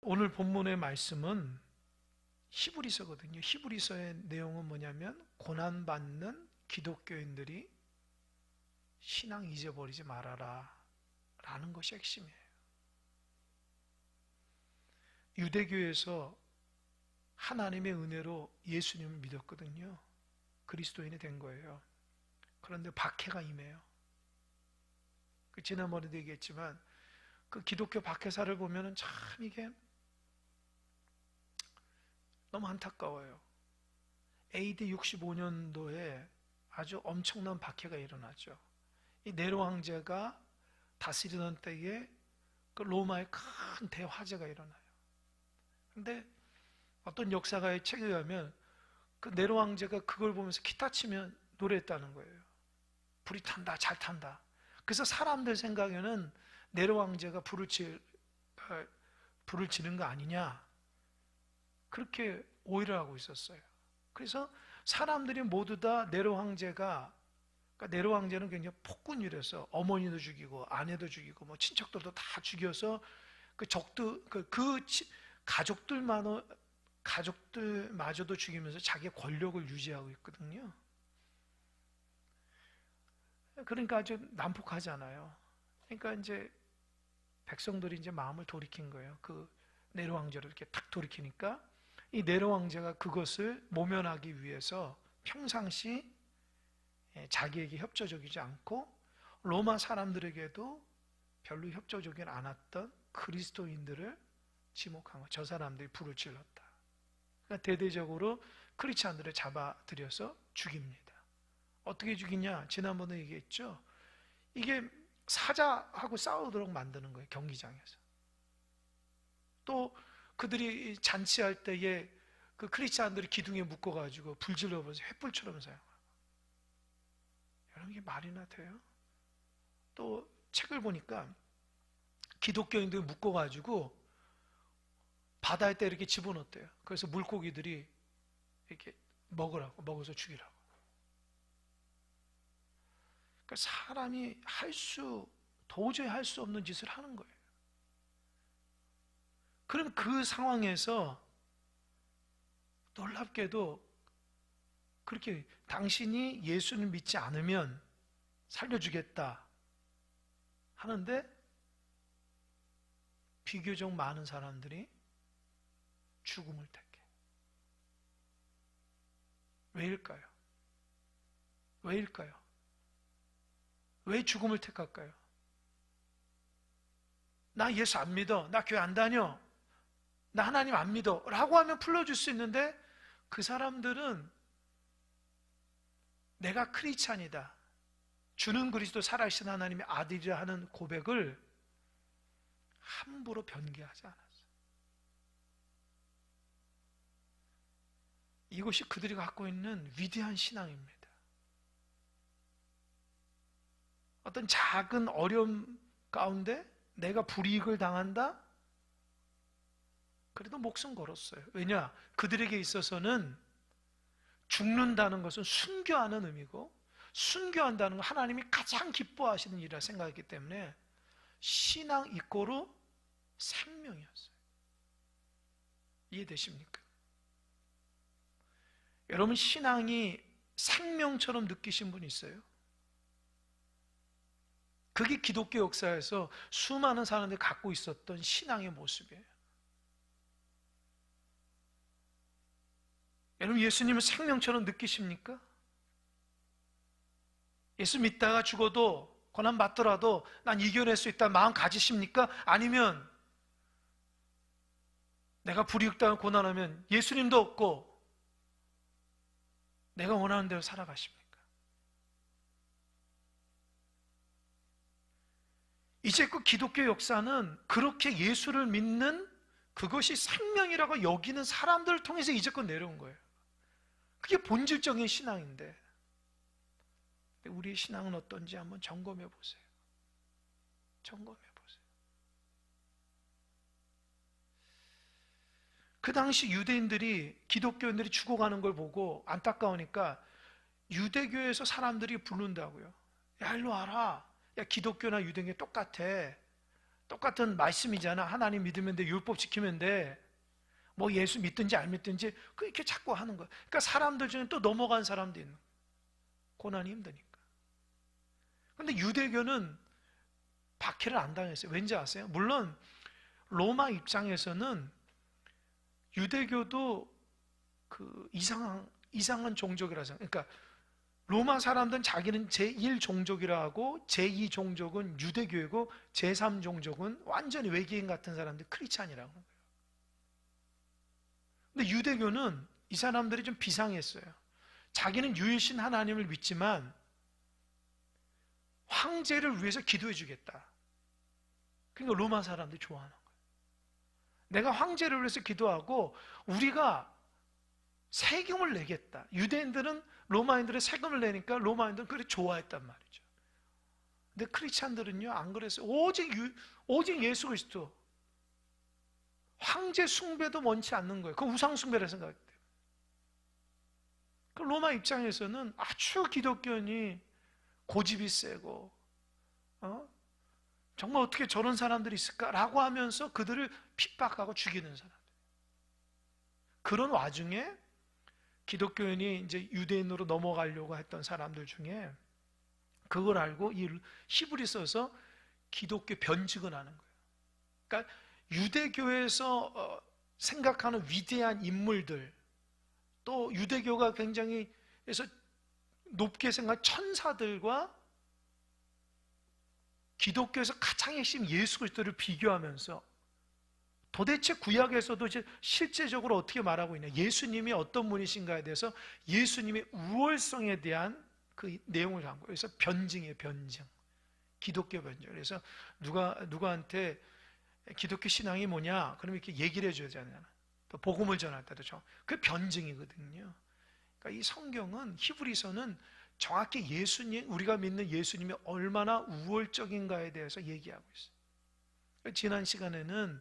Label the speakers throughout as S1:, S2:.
S1: 오늘 본문의 말씀은 히브리서거든요. 히브리서의 내용은 뭐냐면 고난받는 기독교인들이 신앙 잊어버리지 말아라 라는 것이 핵심이에요. 유대교에서 하나님의 은혜로 예수님을 믿었거든요. 그리스도인이 된 거예요. 그런데 박해가 임해요. 지난번에도 얘기했지만 그 기독교 박해사를 보면 참 이게 너무 안타까워요. AD 65년도에 아주 엄청난 박해가 일어나죠. 이 네로 황제가 다스리던 때에 그 로마의 큰 대화재가 일어나요. 근데 어떤 역사가의 책에 의하면 그 네로 황제가 그걸 보면서 기타 치면 노래했다는 거예요. 불이 탄다, 잘 탄다. 그래서 사람들 생각에는 네로 황제가 불을 지는 거 아니냐, 그렇게 오해를 하고 있었어요. 그래서 사람들이 모두 다 네로 황제가, 그러니까 네로 황제는 굉장히 폭군이라서 어머니도 죽이고 아내도 죽이고 뭐 친척들도 다 죽여서 그 적도 가족들마저도 죽이면서 자기의 권력을 유지하고 있거든요. 그러니까 아주 난폭하잖아요. 그러니까 이제 백성들이 이제 마음을 돌이킨 거예요. 그 네로 황제를 이렇게 탁 돌이키니까 이 네로 황제가 그것을 모면하기 위해서 평상시 자기에게 협조적이지 않고 로마 사람들에게도 별로 협조적이 않았던 그리스도인들을 지목한 거예요. 저 사람들이 불을 질렀다. 그러니까 대대적으로 크리스찬들을 잡아들여서 죽입니다. 어떻게 죽이냐? 지난번에 얘기했죠. 이게 사자하고 싸우도록 만드는 거예요. 경기장에서. 또 그들이 잔치할 때에 그 크리스찬들이 기둥에 묶어가지고 불질러버려서 횃불처럼 사용하고. 여러분, 이게 말이나 돼요? 또 책을 보니까 기독교인들 묶어가지고 바다에 때 이렇게 집어넣었대요. 그래서 물고기들이 이렇게 먹어서 죽이라고. 그러니까 사람이 도저히 할 수 없는 짓을 하는 거예요. 그럼 그 상황에서 놀랍게도 그렇게 당신이 예수를 믿지 않으면 살려주겠다 하는데 비교적 많은 사람들이 죽음을 택해. 왜일까요? 왜일까요? 왜 죽음을 택할까요? 나 예수 안 믿어, 나 교회 안 다녀, 나 하나님 안 믿어 라고 하면 풀어줄 수 있는데, 그 사람들은 내가 크리스찬이다, 주는 그리스도 살아계신 하나님의 아들이라 하는 고백을 함부로 변개하지 않았어요. 이것이 그들이 갖고 있는 위대한 신앙입니다. 어떤 작은 어려움 가운데 내가 불이익을 당한다? 그래도 목숨 걸었어요. 왜냐? 그들에게 있어서는 죽는다는 것은 순교하는 의미고, 순교한다는 건 하나님이 가장 기뻐하시는 일이라 생각했기 때문에 신앙 이꼬르 생명이었어요. 이해되십니까? 여러분, 신앙이 생명처럼 느끼신 분 있어요? 그게 기독교 역사에서 수많은 사람들이 갖고 있었던 신앙의 모습이에요. 여러분, 예수님을 생명처럼 느끼십니까? 예수 믿다가 죽어도, 고난 받더라도 난 이겨낼 수 있다는 마음 가지십니까? 아니면 내가 불이익당한 고난하면 예수님도 없고 내가 원하는 대로 살아가십니까? 이제 그 기독교 역사는 그렇게 예수를 믿는, 그것이 생명이라고 여기는 사람들을 통해서 이제껏 내려온 거예요. 그게 본질적인 신앙인데, 우리의 신앙은 어떤지 한번 점검해 보세요. 점검해 보세요. 그 당시 유대인들이, 기독교인들이 죽어가는 걸 보고 안타까우니까 유대교에서 사람들이 부른다고요. 야, 일로 와라. 야, 기독교나 유대교 똑같아. 똑같은 말씀이잖아. 하나님 믿으면 돼, 율법 지키면 돼, 뭐 예수 믿든지 안 믿든지 그렇게 자꾸 하는 거야. 그러니까 사람들 중에 또 넘어간 사람도 있는 거야. 고난이 힘드니까. 근데 유대교는 박해를 안 당했어요. 왠지 아세요? 물론 로마 입장에서는 유대교도 그 이상한 종족이라서, 그러니까 로마 사람들은 자기는 제1종족이라 하고 제2종족은 유대교이고 제3종족은 완전히 외계인 같은 사람들 크리스찬이라고 하는 거예요. 근데 유대교는 이 사람들이 좀 비상했어요. 자기는 유일신 하나님을 믿지만 황제를 위해서 기도해 주겠다. 그러니까 로마 사람들이 좋아하는 거예요. 내가 황제를 위해서 기도하고 우리가 세금을 내겠다. 유대인들은 로마인들의 세금을 내니까 로마인들은 그렇게 좋아했단 말이죠. 근데 크리스찬들은요 안 그랬어요. 오직 예수 그리스도, 황제 숭배도 원치 않는 거예요. 그 우상 숭배라 생각했대요. 그 로마 입장에서는 아주 기독교인이 고집이 세고 정말 어떻게 저런 사람들이 있을까라고 하면서 그들을 핍박하고 죽이는 사람들. 그런 와중에 기독교인이 이제 유대인으로 넘어가려고 했던 사람들 중에 그걸 알고 이 히브리서에서 기독교 변증을 하는 거예요. 그러니까 유대교에서 생각하는 위대한 인물들, 또 유대교가 굉장히 해서 높게 생각한 천사들과 기독교에서 가장 핵심 예수 그리스도를 비교하면서 도대체 구약에서도 이제 실제적으로 어떻게 말하고 있냐, 예수님이 어떤 분이신가에 대해서 예수님의 우월성에 대한 그 내용을 한 거예요. 그래서 변증이에요. 변증, 기독교 변증. 그래서 누구한테 기독교 신앙이 뭐냐 그러면 이렇게 얘기를 해줘야 되잖아요. 또 복음을 전할 때도 그 변증이거든요. 그러니까 이 성경은, 히브리서는 정확히 예수님, 우리가 믿는 예수님이 얼마나 우월적인가에 대해서 얘기하고 있어요. 지난 시간에는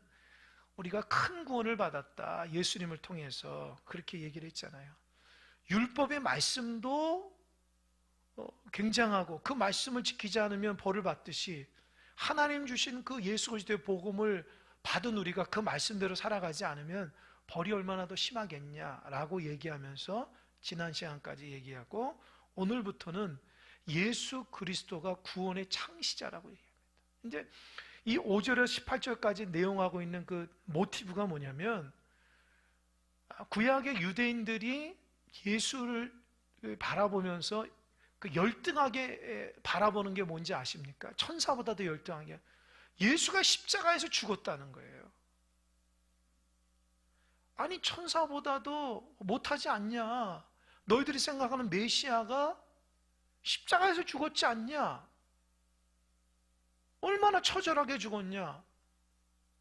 S1: 우리가 큰 구원을 받았다, 예수님을 통해서, 그렇게 얘기를 했잖아요. 율법의 말씀도 굉장하고 그 말씀을 지키지 않으면 벌을 받듯이 하나님 주신 그 예수 그리스도의 복음을 받은 우리가 그 말씀대로 살아가지 않으면 벌이 얼마나 더 심하겠냐라고 얘기하면서 지난 시간까지 얘기하고, 오늘부터는 예수 그리스도가 구원의 창시자라고 얘기합니다. 이제 이 5절에서 18절까지 내용하고 있는 그 모티브가 뭐냐면, 구약의 유대인들이 예수를 바라보면서 그 열등하게 바라보는 게 뭔지 아십니까? 천사보다도 열등하게 예수가 십자가에서 죽었다는 거예요. 아니, 천사보다도 못하지 않냐? 너희들이 생각하는 메시아가 십자가에서 죽었지 않냐? 얼마나 처절하게 죽었냐?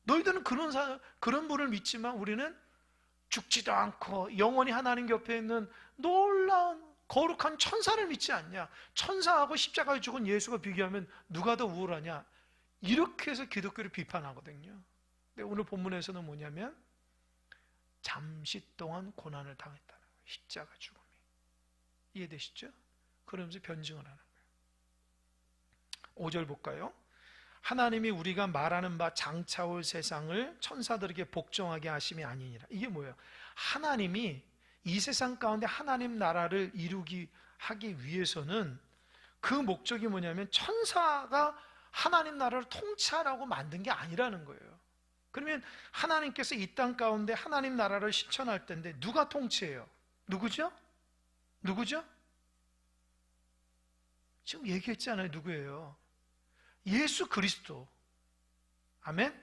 S1: 너희들은 그런 분을 믿지만 우리는 죽지도 않고 영원히 하나님 곁에 있는 놀라운 거룩한 천사를 믿지 않냐? 천사하고 십자가에 죽은 예수가 비교하면 누가 더 우월하냐? 이렇게 해서 기독교를 비판하거든요. 근데 오늘 본문에서는 뭐냐면 잠시 동안 고난을 당했다는 거예요. 십자가 죽음이. 이해되시죠? 그러면서 변증을 하는 거예요. 5절 볼까요? 하나님이 우리가 말하는 바 장차올 세상을 천사들에게 복종하게 하심이 아니니라. 이게 뭐예요? 하나님이 이 세상 가운데 하나님 나라를 하기 위해서는 그 목적이 뭐냐면 천사가 하나님 나라를 통치하라고 만든 게 아니라는 거예요. 그러면 하나님께서 이 땅 가운데 하나님 나라를 실천할 텐데 누가 통치해요? 누구죠? 누구죠? 지금 얘기했잖아요. 누구예요? 예수 그리스도. 아멘?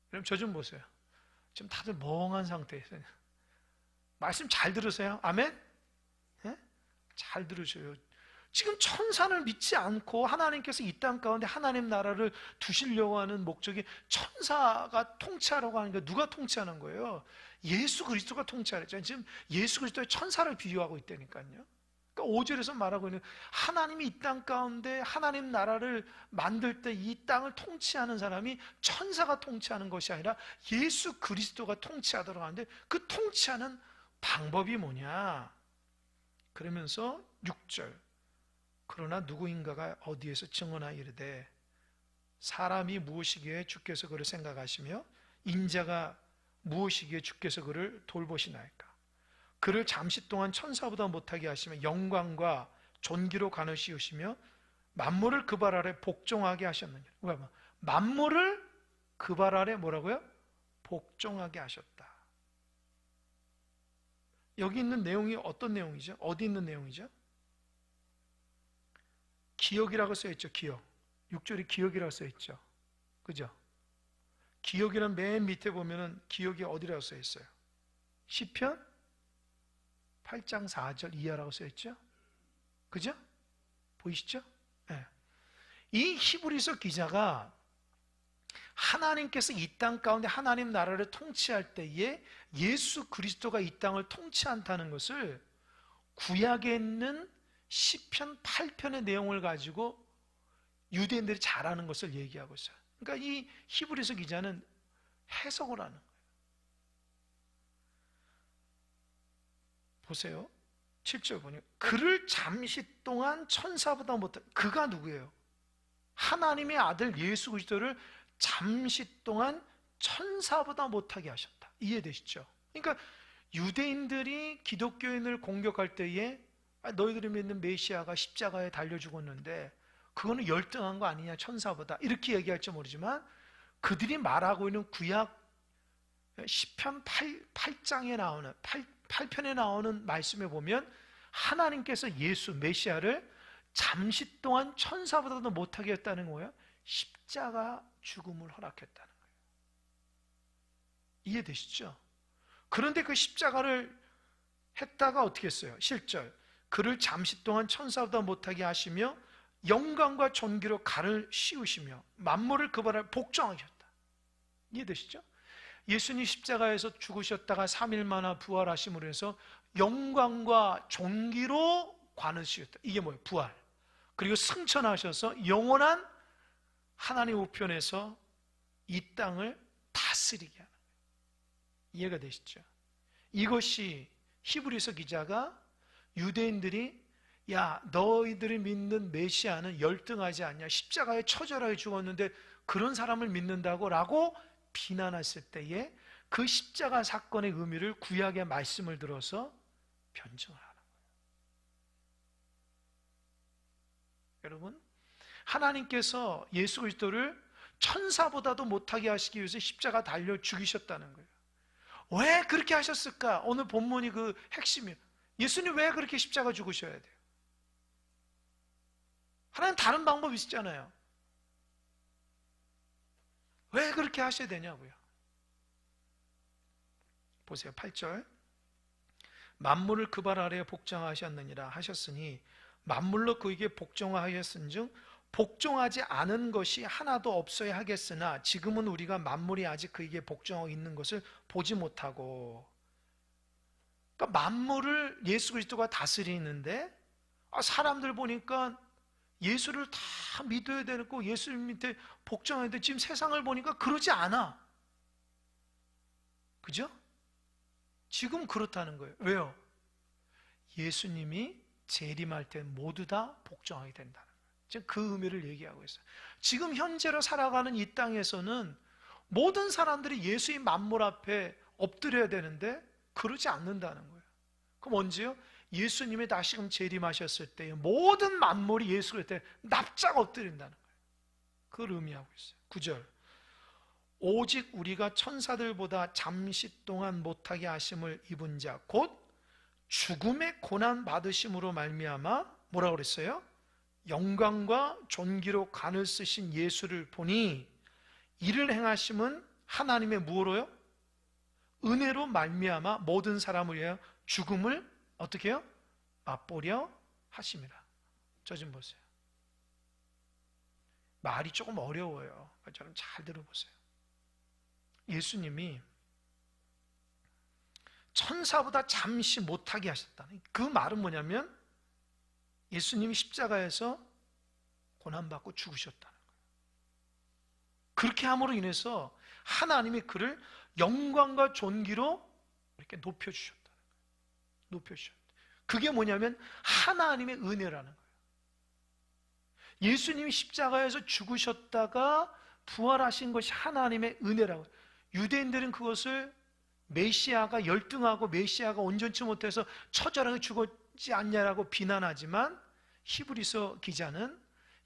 S1: 그럼 저 좀 보세요. 지금 다들 멍한 상태에서 말씀 잘 들으세요. 아멘? 네? 잘 들으셔요. 지금 천사를 믿지 않고 하나님께서 이 땅 가운데 하나님 나라를 두시려고 하는 목적이 천사가 통치하라고 하는 게, 누가 통치하는 거예요? 예수 그리스도가 통치하랬잖아요. 지금 예수 그리스도의 천사를 비유하고 있다니까요. 그러니까 5절에서 말하고 있는, 하나님이 이 땅 가운데 하나님 나라를 만들 때 이 땅을 통치하는 사람이 천사가 통치하는 것이 아니라 예수 그리스도가 통치하도록 하는데, 그 통치하는 방법이 뭐냐? 그러면서 6절, 그러나 누구인가가 어디에서 증언하여 이르되 사람이 무엇이기에 주께서 그를 생각하시며 인자가 무엇이기에 주께서 그를 돌보시나이까. 그를 잠시 동안 천사보다 못하게 하시며 영광과 존귀로 간을 씌우시며 만물을 그 발 아래 복종하게 하셨느니라. 만물을 그 발 아래 뭐라고요? 복종하게 하셨다. 여기 있는 내용이 어떤 내용이죠? 어디 있는 내용이죠? 기억이라고 써있죠. 기억. 6절이 기억이라고 써있죠. 그죠? 기억이란 맨 밑에 보면은 기억이 어디라고 써있어요? 시편 8장 4절 이하라고 써있죠. 그죠? 보이시죠? 네. 이 히브리서 기자가 하나님께서 이 땅 가운데 하나님 나라를 통치할 때에 예수 그리스도가 이 땅을 통치한다는 것을 구약에 있는 시편 8편의 내용을 가지고 유대인들이 잘 아는 것을 얘기하고 있어요. 그러니까 이 히브리서 기자는 해석을 하는 거예요. 보세요. 7절 보니 그를 잠시 동안 천사보다 못한, 그가 누구예요? 하나님의 아들 예수 그리스도를 잠시 동안 천사보다 못하게 하셨다. 이해되시죠? 그러니까 유대인들이 기독교인을 공격할 때에 너희들이 믿는 메시아가 십자가에 달려 죽었는데 그거는 열등한 거 아니냐, 천사보다, 이렇게 얘기할지 모르지만 그들이 말하고 있는 구약 시편 8장에 나오는 8편에 나오는 말씀에 보면 하나님께서 예수 메시아를 잠시 동안 천사보다도 못하게 했다는 거예요. 십자가 죽음을 허락했다는 거예요. 이해되시죠? 그런데 그 십자가를 했다가 어떻게 했어요? 실절 그를 잠시 동안 천사보다 못하게 하시며 영광과 존귀로 가를 씌우시며 만물을 그 발 아래 복종하셨다. 이해되시죠? 예수님 십자가에서 죽으셨다가 3일 만에 부활하심으로 해서 영광과 존귀로 관을 씌웠다. 이게 뭐예요? 부활. 그리고 승천하셔서 영원한 하나님 우편에서 이 땅을 다스리게 하는 거예요. 이해가 되시죠? 이것이 히브리서 기자가 유대인들이 야 너희들이 믿는 메시아는 열등하지 않냐, 십자가에 처절하게 죽었는데 그런 사람을 믿는다고 라고 비난했을 때에 그 십자가 사건의 의미를 구약의 말씀을 들어서 변증을 하는 거예요. 여러분, 하나님께서 예수 그리스도를 천사보다도 못하게 하시기 위해서 십자가 달려 죽이셨다는 거예요. 왜 그렇게 하셨을까? 오늘 본문이 그 핵심이에요. 예수님 왜 그렇게 십자가 죽으셔야 돼요? 하나님 다른 방법이 있잖아요. 왜 그렇게 하셔야 되냐고요. 보세요. 8절 만물을 그 발 아래에 복종하셨느니라 하셨으니 만물로 그에게 복종하였은즉 복종하지 않은 것이 하나도 없어야 하겠으나 지금은 우리가 만물이 아직 그에게 복종하고 있는 것을 보지 못하고, 그러니까 만물을 예수 그리스도가 다스리는데 사람들 보니까 예수를 다 믿어야 되고 예수님 밑에 복종해야 돼. 지금 세상을 보니까 그러지 않아. 그죠? 지금 그렇다는 거예요. 왜요? 예수님이 재림할 때 모두 다 복종하게 된다는 거예요. 지금 그 의미를 얘기하고 있어요. 지금 현재로 살아가는 이 땅에서는 모든 사람들이 예수의 만물 앞에 엎드려야 되는데 그러지 않는다는 거예요. 그럼 언제요? 예수님이 다시금 재림하셨을 때 모든 만물이 예수 그리스도에 납작 엎드린다는 거예요. 그걸 의미하고 있어요. 9절 오직 우리가 천사들보다 잠시 동안 못하게 하심을 입은 자 곧 죽음의 고난 받으심으로 말미암아 뭐라고 그랬어요? 영광과 존귀로 간을 쓰신 예수를 보니 이를 행하심은 하나님의 무엇로요? 은혜로 말미암아 모든 사람을 위하여 죽음을 어떻게 해요? 맛보려 하심이라. 저 좀 보세요. 말이 조금 어려워요. 저는 잘 들어보세요. 예수님이 천사보다 잠시 못하게 하셨다는 그 말은 뭐냐면 예수님이 십자가에서 고난받고 죽으셨다는 거예요. 그렇게 함으로 인해서 하나님이 그를 영광과 존귀로 이렇게 높여주셨다는 거예요. 높여주셨다. 그게 뭐냐면 하나님의 은혜라는 거예요. 예수님이 십자가에서 죽으셨다가 부활하신 것이 하나님의 은혜라고. 유대인들은 그것을 메시아가 열등하고 메시아가 온전치 못해서 처절하게 죽었지 않냐라고 비난하지만, 히브리서 기자는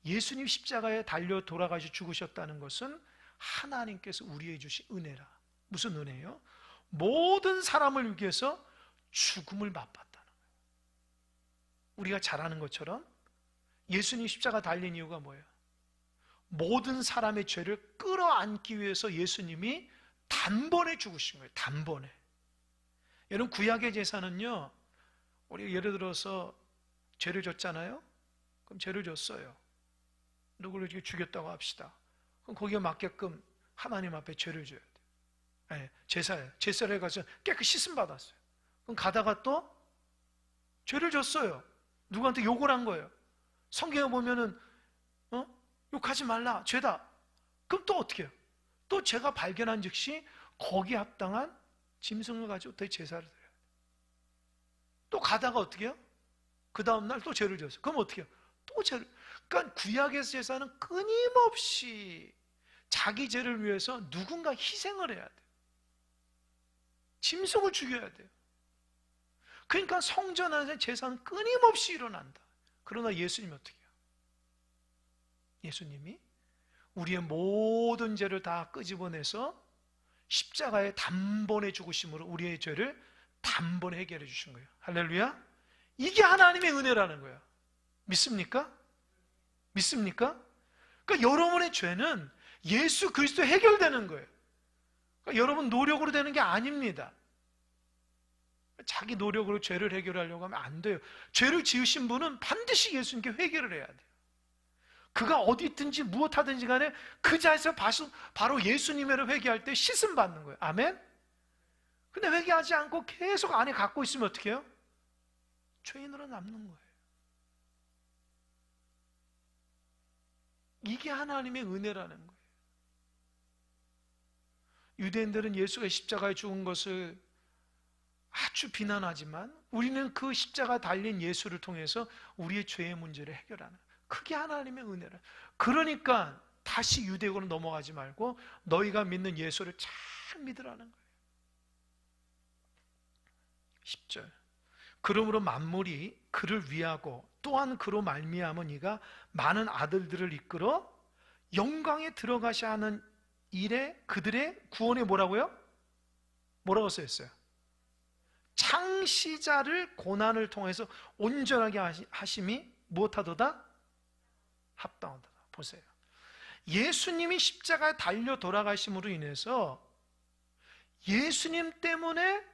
S1: 예수님 십자가에 달려 돌아가시 죽으셨다는 것은 하나님께서 우리에게 주신 은혜라. 무슨 은혜예요? 모든 사람을 위해서 죽음을 맛봤다는 거예요. 우리가 잘 아는 것처럼 예수님 십자가 달린 이유가 뭐예요? 모든 사람의 죄를 끌어안기 위해서 예수님이 단번에 죽으신 거예요. 단번에. 여러분, 구약의 제사는요, 우리가 예를 들어서 죄를 졌잖아요. 그럼 죄를 졌어요. 누구를 죽였다고 합시다. 그럼 거기에 맞게끔 하나님 앞에 죄를 져야 돼요. 네, 제사예요. 제사를 가서 깨끗이 씻음 받았어요. 그럼 가다가 또 죄를 졌어요. 누구한테 욕을 한 거예요. 성경에 보면은 욕하지 말라, 죄다. 그럼 또 어떻게 해요? 또 제가 발견한 즉시 거기에 합당한 짐승을 가지고 또 제사를 드려요. 또 가다가 어떻게 해요? 그 다음날 또 죄를 졌어요. 그럼 어떻게 해요? 또 죄를. 그러니까 구약의 제사는 끊임없이 자기 죄를 위해서 누군가 희생을 해야 돼요. 짐승을 죽여야 돼요. 그러니까 성전 안에서 제사는 끊임없이 일어난다. 그러나 예수님이 어떻게 해요? 예수님이 우리의 모든 죄를 다 끄집어내서 십자가에 단번에 죽으심으로 우리의 죄를 단번에 해결해 주신 거예요. 할렐루야. 이게 하나님의 은혜라는 거예요. 믿습니까? 믿습니까? 그러니까 여러분의 죄는 예수 그리스도 해결되는 거예요. 그러니까 여러분 노력으로 되는 게 아닙니다. 자기 노력으로 죄를 해결하려고 하면 안 돼요. 죄를 지으신 분은 반드시 예수님께 회개를 해야 돼요. 그가 어디 있든지 무엇하든지 간에 그 자리에서 바로 예수님을 회개할 때 씻음 받는 거예요. 아멘? 근데 회개하지 않고 계속 안에 갖고 있으면 어떻게 해요? 죄인으로 남는 거예요. 이게 하나님의 은혜라는 거예요. 유대인들은 예수가 십자가에 죽은 것을 아주 비난하지만 우리는 그 십자가 달린 예수를 통해서 우리의 죄의 문제를 해결하는 거예요. 그게 하나님의 은혜라. 그러니까 다시 유대교로 넘어가지 말고 너희가 믿는 예수를 잘 믿으라는 거예요. 10절. 그러므로 만물이 그를 위하고 또한 그로 말미암은 이가 많은 아들들을 이끌어 영광에 들어가셔야 하는 일에 그들의 구원에 뭐라고요? 뭐라고 써있어요? 창시자를 고난을 통해서 온전하게 하심이 무엇하도다? 합당하다. 보세요. 예수님이 십자가에 달려 돌아가심으로 인해서 예수님 때문에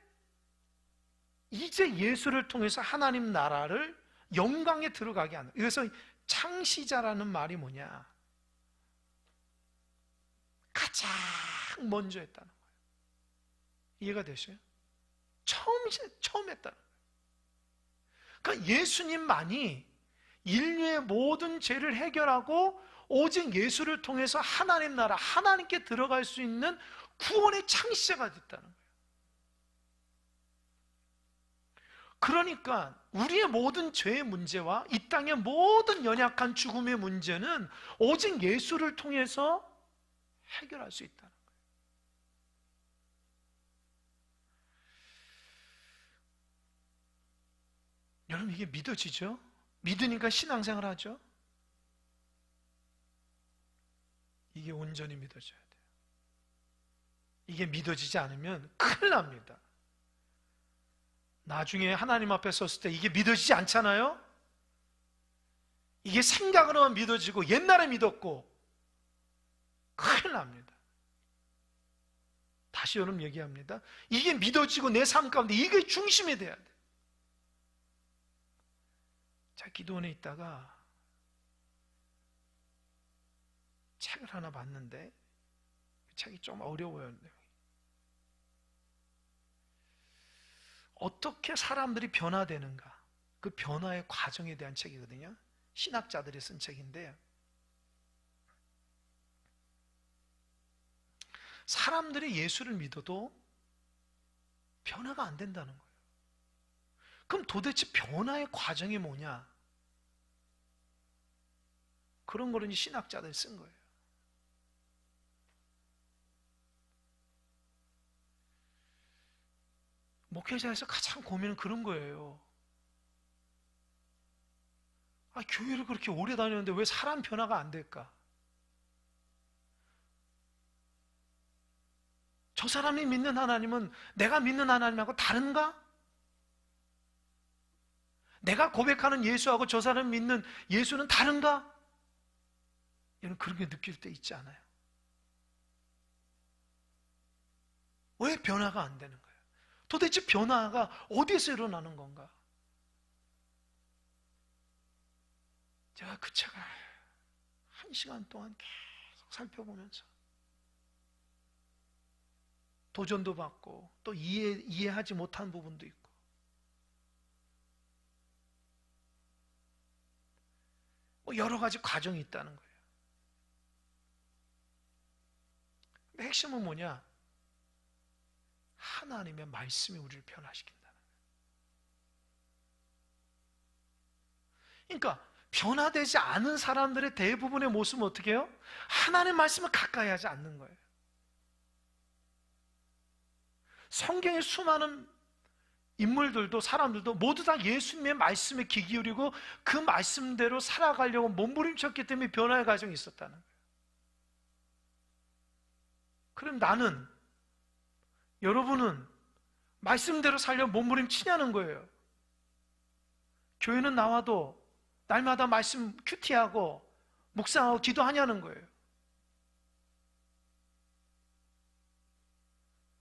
S1: 이제 예수를 통해서 하나님 나라를 영광에 들어가게 하는. 그래서 창시자라는 말이 뭐냐? 가장 먼저 했다는 거예요. 이해가 되셔요? 처음 했다는 거예요. 그러니까 예수님만이 인류의 모든 죄를 해결하고 오직 예수를 통해서 하나님 나라, 하나님께 들어갈 수 있는 구원의 창시자가 됐다는 거예요. 그러니까 우리의 모든 죄의 문제와 이 땅의 모든 연약한 죽음의 문제는 오직 예수를 통해서 해결할 수 있다는 거예요. 여러분, 이게 믿어지죠? 믿으니까 신앙생활 하죠? 이게 온전히 믿어져야 돼요. 이게 믿어지지 않으면 큰일 납니다. 나중에 하나님 앞에 섰을 때 이게 믿어지지 않잖아요? 이게 생각으로만 믿어지고 옛날에 믿었고 큰일 납니다. 다시 여러분 얘기합니다. 이게 믿어지고 내 삶 가운데 이게 중심이 돼야 돼요. 자, 기도원에 있다가 책을 하나 봤는데 그 책이 좀 어려워요. 어떻게 사람들이 변화되는가, 그 변화의 과정에 대한 책이거든요. 신학자들이 쓴 책인데 사람들이 예수를 믿어도 변화가 안 된다는 거예요. 그럼 도대체 변화의 과정이 뭐냐? 그런 거를 이제 신학자들이 쓴 거예요. 목회자에서 가장 고민은 그런 거예요. 교회를 그렇게 오래 다녔는데 왜 사람 변화가 안 될까? 저 사람이 믿는 하나님은 내가 믿는 하나님하고 다른가? 내가 고백하는 예수하고 저 사람이 믿는 예수는 다른가? 여러분 그렇게 느낄 때 있지 않아요? 왜 변화가 안 되는 거예요? 도대체 변화가 어디서 일어나는 건가? 제가 그 책을 1시간 동안 계속 살펴보면서 도전도 받고 또 이해하지 못한 부분도 있고 여러 가지 과정이 있다는 거예요. 근데 핵심은 뭐냐? 하나님의 말씀이 우리를 변화시킨다는 거예요. 그러니까 변화되지 않은 사람들의 대부분의 모습은 어떻게 해요? 하나님의 말씀을 가까이 하지 않는 거예요. 성경의 수많은 인물들도 사람들도 모두 다 예수님의 말씀에 귀 기울이고 그 말씀대로 살아가려고 몸부림쳤기 때문에 변화의 과정이 있었다는 거예요. 그럼 나는, 여러분은 말씀대로 살려고 몸부림치냐는 거예요. 교회는 나와도 날마다 말씀 큐티하고 묵상하고 기도하냐는 거예요.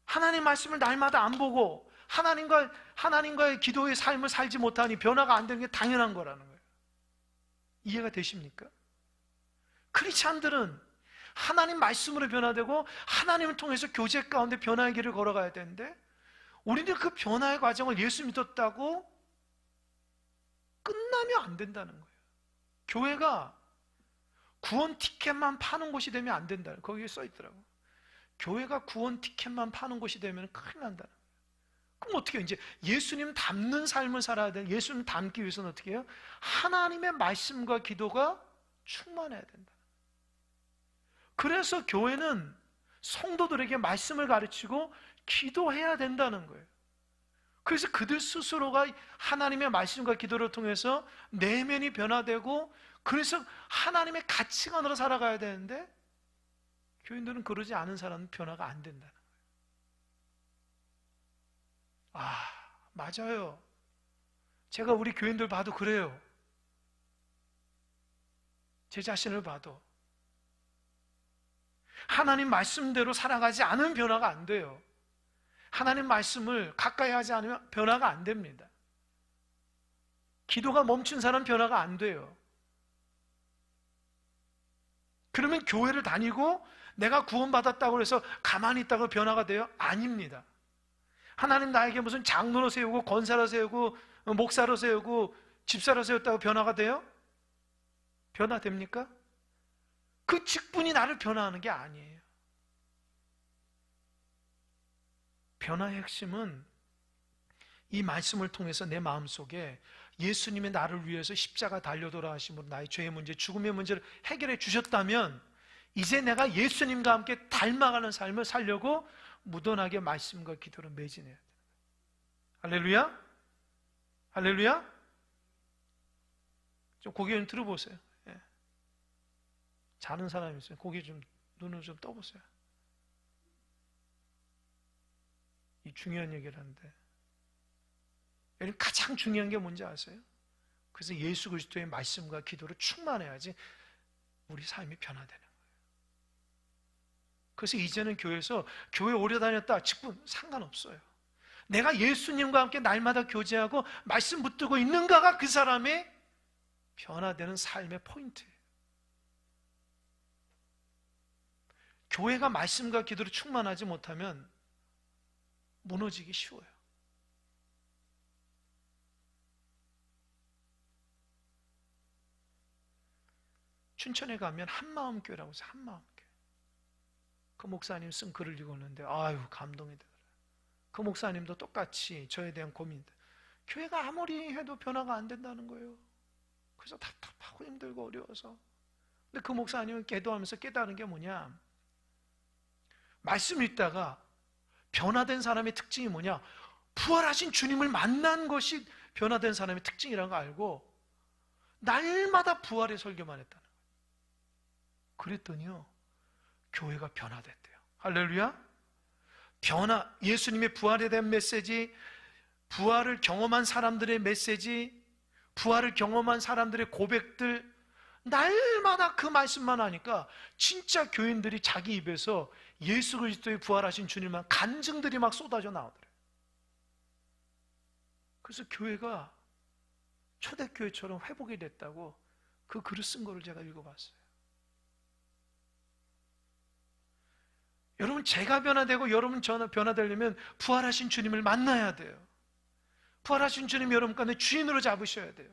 S1: 하나님 말씀을 날마다 안 보고 하나님과의 기도의 삶을 살지 못하니 변화가 안 되는 게 당연한 거라는 거예요. 이해가 되십니까? 크리스찬들은 하나님 말씀으로 변화되고 하나님을 통해서 교제 가운데 변화의 길을 걸어가야 되는데 우리는 그 변화의 과정을 예수 믿었다고 끝나면 안 된다는 거예요. 교회가 구원 티켓만 파는 곳이 되면 안 된다. 거기에 써 있더라고요. 교회가 구원 티켓만 파는 곳이 되면 큰일 난다는 거예요. 그럼 어떻게 해요? 이제 예수님 닮는 삶을 살아야 돼요. 예수님 닮기 위해서는 어떻게 해요? 하나님의 말씀과 기도가 충만해야 된다. 그래서 교회는 성도들에게 말씀을 가르치고 기도해야 된다는 거예요. 그래서 그들 스스로가 하나님의 말씀과 기도를 통해서 내면이 변화되고 그래서 하나님의 가치관으로 살아가야 되는데 교인들은 그러지 않은 사람은 변화가 안 된다는 거예요. 맞아요. 제가 우리 교인들 봐도 그래요. 제 자신을 봐도 하나님 말씀대로 살아가지 않으면 변화가 안 돼요. 하나님 말씀을 가까이 하지 않으면 변화가 안 됩니다. 기도가 멈춘 사람은 변화가 안 돼요. 그러면 교회를 다니고 내가 구원받았다고 해서 가만히 있다고 변화가 돼요? 아닙니다. 하나님 나에게 무슨 장로로 세우고 권사로 세우고 목사로 세우고 집사로 세웠다고 변화가 돼요? 변화됩니까? 그 직분이 나를 변화하는 게 아니에요. 변화의 핵심은 이 말씀을 통해서 내 마음속에 예수님이 나를 위해서 십자가 달려 돌아가심으로 나의 죄의 문제, 죽음의 문제를 해결해 주셨다면 이제 내가 예수님과 함께 닮아가는 삶을 살려고 무던하게 말씀과 기도를 매진해야 돼요. 할렐루야? 할렐루야? 좀 고개 좀 들어보세요. 예. 자는 사람이 있어요. 고개 좀, 눈을 좀 떠보세요. 이 중요한 얘기를 하는데 여러분 가장 중요한 게 뭔지 아세요? 그래서 예수 그리스도의 말씀과 기도를 충만해야지 우리 삶이 변화되는 거예요. 그래서 이제는 교회에서 교회 오래 다녔다 직분 상관없어요. 내가 예수님과 함께 날마다 교제하고 말씀 붙들고 있는가가 그 사람의 변화되는 삶의 포인트예요. 교회가 말씀과 기도로 충만하지 못하면 무너지기 쉬워요. 춘천에 가면 한마음교회라고 해서 한마음교회. 그 목사님 쓴 글을 읽었는데 아유 감동이 되더라고요. 그 목사님도 똑같이 저에 대한 고민들. 교회가 아무리 해도 변화가 안 된다는 거예요. 그래서 답답하고 힘들고 어려워서 근데 그 목사님은 기도하면서 깨달은 게 뭐냐? 말씀을 읽다가 변화된 사람의 특징이 뭐냐? 부활하신 주님을 만난 것이 변화된 사람의 특징이라는 걸 알고 날마다 부활의 설교만 했다는 거예요. 그랬더니요, 교회가 변화됐대요. 할렐루야. 예수님의 부활에 대한 메시지, 부활을 경험한 사람들의 메시지, 부활을 경험한 사람들의 고백들, 날마다 그 말씀만 하니까 진짜 교인들이 자기 입에서 예수 그리스도의 부활하신 주님만 간증들이 막 쏟아져 나오더래요. 그래서 교회가 초대교회처럼 회복이 됐다고 그 글을 쓴 거를 제가 읽어봤어요. 여러분, 제가 변화되고 여러분 변화되려면 부활하신 주님을 만나야 돼요. 부활하신 주님 여러분 가운데 주인으로 잡으셔야 돼요.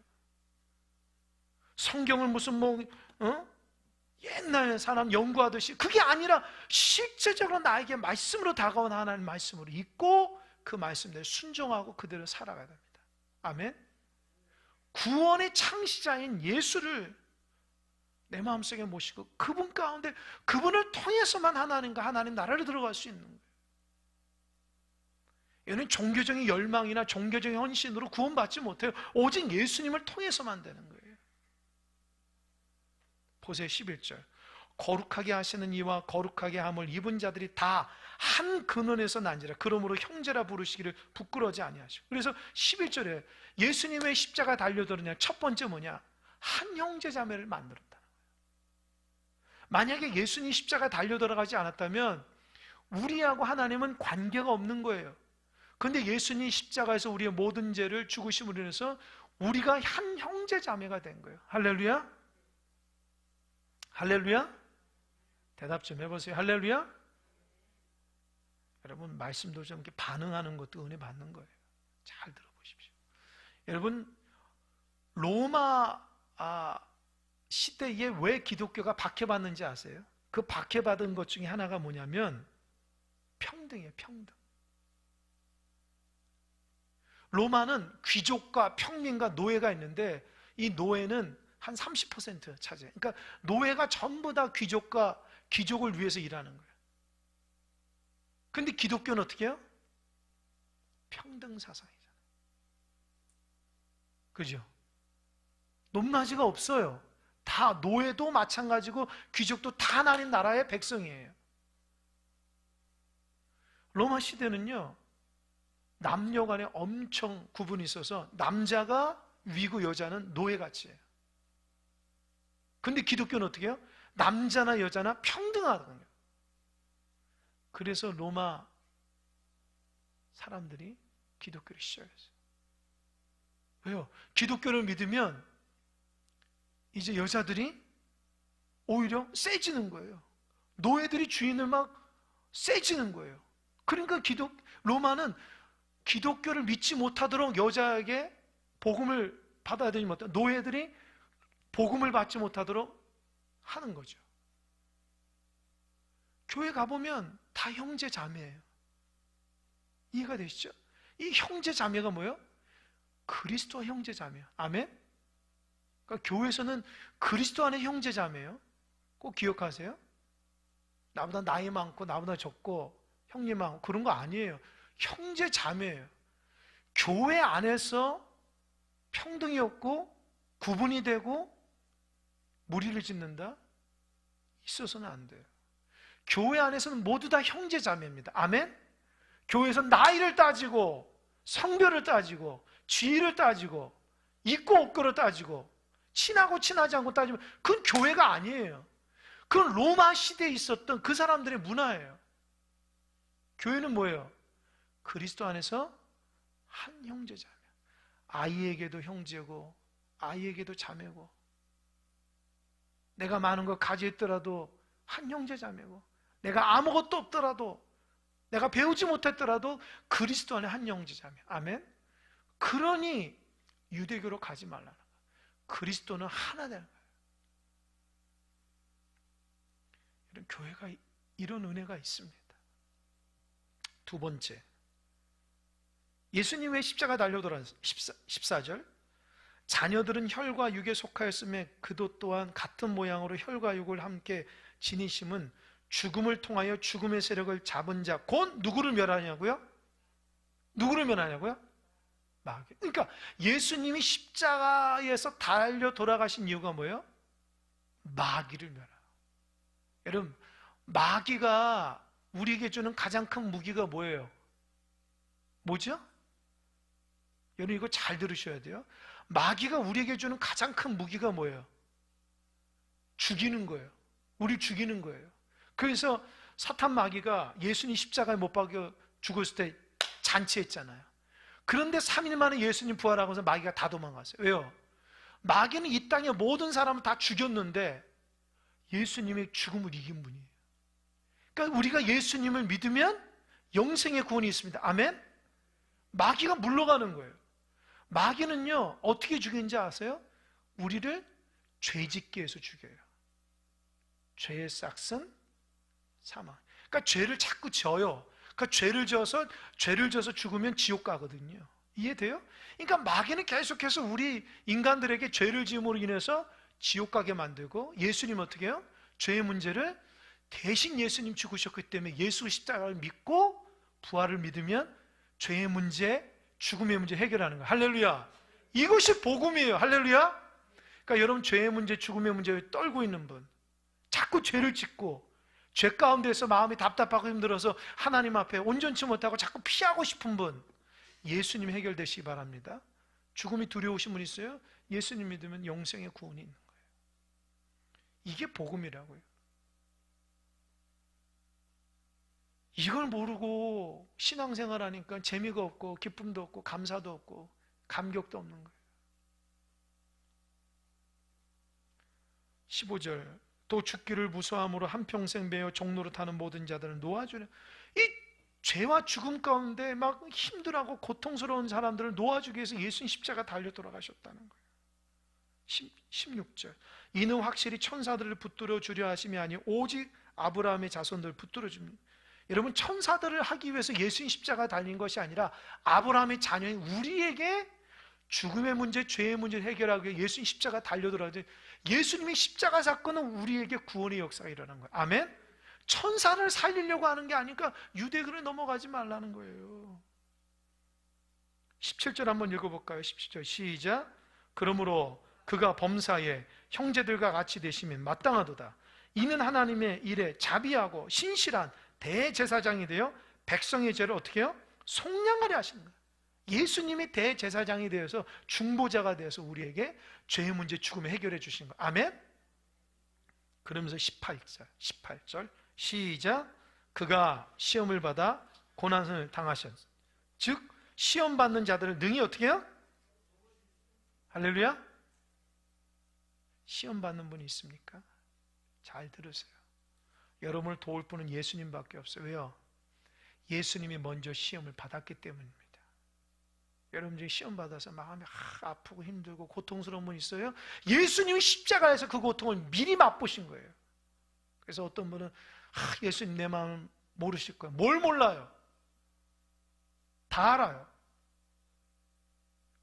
S1: 성경을 무슨 옛날 사람 연구하듯이 그게 아니라 실제적으로 나에게 말씀으로 다가온 하나님 말씀으로 읽고 그 말씀대로 순종하고 그대로 살아가야 됩니다. 아멘. 구원의 창시자인 예수를 내 마음속에 모시고 그분 가운데 그분을 통해서만 하나님 나라를 들어갈 수 있는 거예요. 얘는 종교적인 열망이나 종교적인 헌신으로 구원받지 못해요. 오직 예수님을 통해서만 되는 거예요. 보세요. 11절. 거룩하게 하시는 이와 거룩하게 함을 입은 자들이 다 한 근원에서 난지라. 그러므로 형제라 부르시기를 부끄러워하지 아니하시고. 그래서 11절에 예수님의 십자가 달려들으냐, 첫 번째 뭐냐? 한 형제 자매를 만들었다는 거예요. 만약에 예수님 십자가 달려들어가지 않았다면 우리하고 하나님은 관계가 없는 거예요. 그런데 예수님 십자가에서 우리의 모든 죄를 죽으심으로 인해서 우리가 한 형제 자매가 된 거예요. 할렐루야. 할렐루야. 대답 좀 해보세요. 할렐루야. 여러분, 말씀도 좀 이렇게 반응하는 것도 은혜 받는 거예요. 잘 들어보십시오. 여러분, 로마 시대에 왜 기독교가 박해받는지 아세요? 그 박해받은 것 중에 하나가 뭐냐면 평등이에요. 평등. 로마는 귀족과 평민과 노예가 있는데 이 노예는 한 30% 차지해요. 그러니까 노예가 전부 다 귀족을 위해서 일하는 거예요. 근데 기독교는 어떻게 해요? 평등 사상이잖아요. 그죠? 높낮이가 없어요. 다 노예도 마찬가지고 귀족도 다 하나님 나라의 백성이에요. 로마 시대는요, 남녀 간에 엄청 구분이 있어서 남자가 위고 여자는 노예같이 해요. 근데 기독교는 어떻게 해요? 남자나 여자나 평등하거든요. 그래서 로마 사람들이 기독교를 시작했어요. 왜요? 기독교를 믿으면 이제 여자들이 오히려 세지는 거예요. 노예들이 주인을 막 세지는 거예요. 그러니까 로마는 기독교를 믿지 못하도록 여자에게 복음을 받아야 되지 못하도록 노예들이 복음을 받지 못하도록 하는 거죠. 교회 가보면 다 형제 자매예요. 이해가 되시죠? 이 형제 자매가 뭐예요? 그리스도와 형제 자매예요. 아멘? 그러니까 교회에서는 그리스도 안에 형제 자매예요. 꼭 기억하세요. 나보다 나이 많고 나보다 적고 형님 많고 그런 거 아니에요. 형제 자매예요. 교회 안에서 평등이 없고 구분이 되고 무리를 짓는다? 있어서는 안 돼요. 교회 안에서는 모두 다 형제 자매입니다. 아멘? 교회에서 나이를 따지고 성별을 따지고 지위를 따지고 있고 없고를 따지고 친하고 친하지 않고 따지면 그건 교회가 아니에요. 그건 로마 시대에 있었던 그 사람들의 문화예요. 교회는 뭐예요? 그리스도 안에서 한 형제 자매. 아이에게도 형제고 아이에게도 자매고 내가 많은 거 가지했더라도 한 형제 자매고 내가 아무것도 없더라도 내가 배우지 못했더라도 그리스도 안에 한 형제 자매. 아멘? 그러니 유대교로 가지 말라는 거예요. 그리스도는 하나 되는 거예요. 이런 교회가 이런 은혜가 있습니다. 두 번째, 예수님 왜 십자가 달려들었어요? 14절 자녀들은 혈과 육에 속하였음에 그도 또한 같은 모양으로 혈과 육을 함께 지니심은 죽음을 통하여 죽음의 세력을 잡은 자 곧 누구를 멸하냐고요? 누구를 멸하냐고요? 마귀. 그러니까 예수님이 십자가에서 달려 돌아가신 이유가 뭐예요? 마귀를 멸하라. 여러분, 마귀가 우리에게 주는 가장 큰 무기가 뭐예요? 뭐죠? 여러분, 이거 잘 들으셔야 돼요. 마귀가 우리에게 주는 가장 큰 무기가 뭐예요? 죽이는 거예요. 우리를 죽이는 거예요. 그래서 사탄 마귀가 예수님 십자가에 못 박혀 죽었을 때 잔치했잖아요. 그런데 3일 만에 예수님 부활하고서 마귀가 다 도망갔어요. 왜요? 마귀는 이 땅의 모든 사람을 다 죽였는데 예수님이 죽음을 이긴 분이에요. 그러니까 우리가 예수님을 믿으면 영생의 구원이 있습니다. 아멘? 마귀가 물러가는 거예요. 마귀는요, 어떻게 죽이는지 아세요? 우리를 죄짓게 해서 죽여요. 죄의 싹은 사망. 그러니까 죄를 자꾸 져요. 그러니까 죄를 져서 죽으면 지옥 가거든요. 이해돼요? 그러니까 마귀는 계속해서 우리 인간들에게 죄를 지음으로 인해서 지옥 가게 만들고, 예수님 어떻게 해요? 죄의 문제를 대신 예수님 죽으셨기 때문에 예수 십자가를 믿고 부활을 믿으면 죄의 문제, 죽음의 문제 해결하는 거예요. 할렐루야. 이것이 복음이에요. 할렐루야. 그러니까 여러분, 죄의 문제, 죽음의 문제에 떨고 있는 분, 자꾸 죄를 짓고 죄 가운데서 마음이 답답하고 힘들어서 하나님 앞에 온전치 못하고 자꾸 피하고 싶은 분, 예수님 해결되시기 바랍니다. 죽음이 두려우신 분 있어요? 예수님 믿으면 영생의 구원이 있는 거예요. 이게 복음이라고요. 이걸 모르고 신앙생활 하니까 재미가 없고 기쁨도 없고 감사도 없고 감격도 없는 거예요. 15절, 또 죽기를 무서함으로 한평생 매여 종로로 타는 모든 자들을 놓아주려. 이 죄와 죽음 가운데 막 힘들하고 고통스러운 사람들을 놓아주기 위해서 예수님 십자가 달려 돌아가셨다는 거예요. 16절, 이는 확실히 천사들을 붙들어 주려 하심이 아니 오직 아브라함의 자손들을 붙들어 줍니다. 여러분, 천사들을 하기 위해서 예수님 십자가 달린 것이 아니라 아브라함의 자녀인 우리에게 죽음의 문제, 죄의 문제를 해결하기 위해 예수님 십자가 달려들어야지. 예수님의 십자가 사건은 우리에게 구원의 역사가 일어난 거예요. 아멘? 천사를 살리려고 하는 게 아니니까 유대교를 넘어가지 말라는 거예요. 17절 한번 읽어볼까요? 17절 시작. 그러므로 그가 범사에 형제들과 같이 되시면 마땅하도다. 이는 하나님의 일에 자비하고 신실한 대제사장이 되어 백성의 죄를 어떻게 해요? 속량하려 하시는 거예요. 예수님이 대제사장이 되어서 중보자가 되어서 우리에게 죄의 문제, 죽음을 해결해 주시는 거예요. 아멘? 그러면서 18절 시작. 그가 시험을 받아 고난을 당하셨. 즉 시험 받는 자들을 능히 어떻게 해요? 할렐루야? 시험 받는 분이 있습니까? 잘 들으세요. 여러분을 도울 분은 예수님밖에 없어요. 왜요? 예수님이 먼저 시험을 받았기 때문입니다. 여러분 중에 시험 받아서 마음이 아프고 힘들고 고통스러운 분 있어요? 예수님이 십자가에서 그 고통을 미리 맛보신 거예요. 그래서 어떤 분은 예수님 내 마음을 모르실 거예요. 뭘 몰라요? 다 알아요.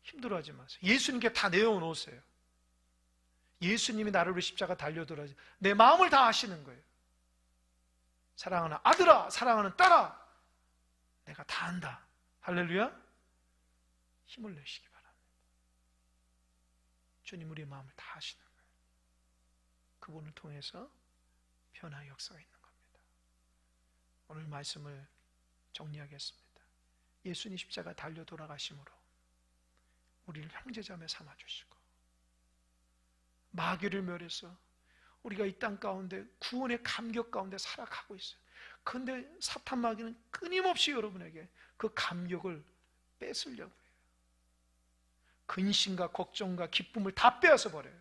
S1: 힘들어하지 마세요. 예수님께 다 내어놓으세요. 예수님이 나를 위해 십자가 달려들어야지. 내 마음을 다 아시는 거예요. 사랑하는 아들아, 사랑하는 딸아, 내가 다 안다. 할렐루야. 힘을 내시기 바랍니다. 주님 우리의 마음을 다 아시는 거예요. 그분을 통해서 변화의 역사가 있는 겁니다. 오늘 말씀을 정리하겠습니다. 예수님 십자가 달려 돌아가심으로 우리를 형제자매 삼아주시고 마귀를 멸해서 우리가 이 땅 가운데 구원의 감격 가운데 살아가고 있어요. 그런데 사탄 마귀는 끊임없이 여러분에게 그 감격을 뺏으려고 해요. 근심과 걱정과 기쁨을 다 빼앗아 버려요.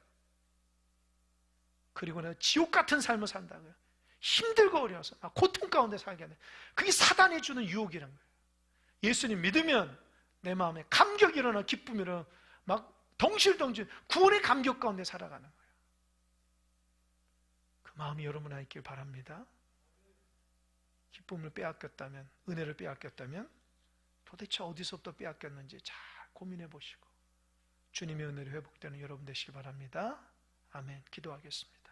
S1: 그리고 내가 지옥 같은 삶을 산다고요. 힘들고 어려워서 고통 가운데 살게 하는, 그게 사단이 주는 유혹이란 거예요. 예수님 믿으면 내 마음에 감격이 일어나, 기쁨이 일어나, 막 덩실덩실 구원의 감격 가운데 살아가는 거예요. 그 마음이 여러분 안에 있길 바랍니다. 기쁨을 빼앗겼다면, 은혜를 빼앗겼다면 도대체 어디서부터 빼앗겼는지 잘 고민해 보시고 주님의 은혜로 회복되는 여러분 되시기 바랍니다. 아멘. 기도하겠습니다.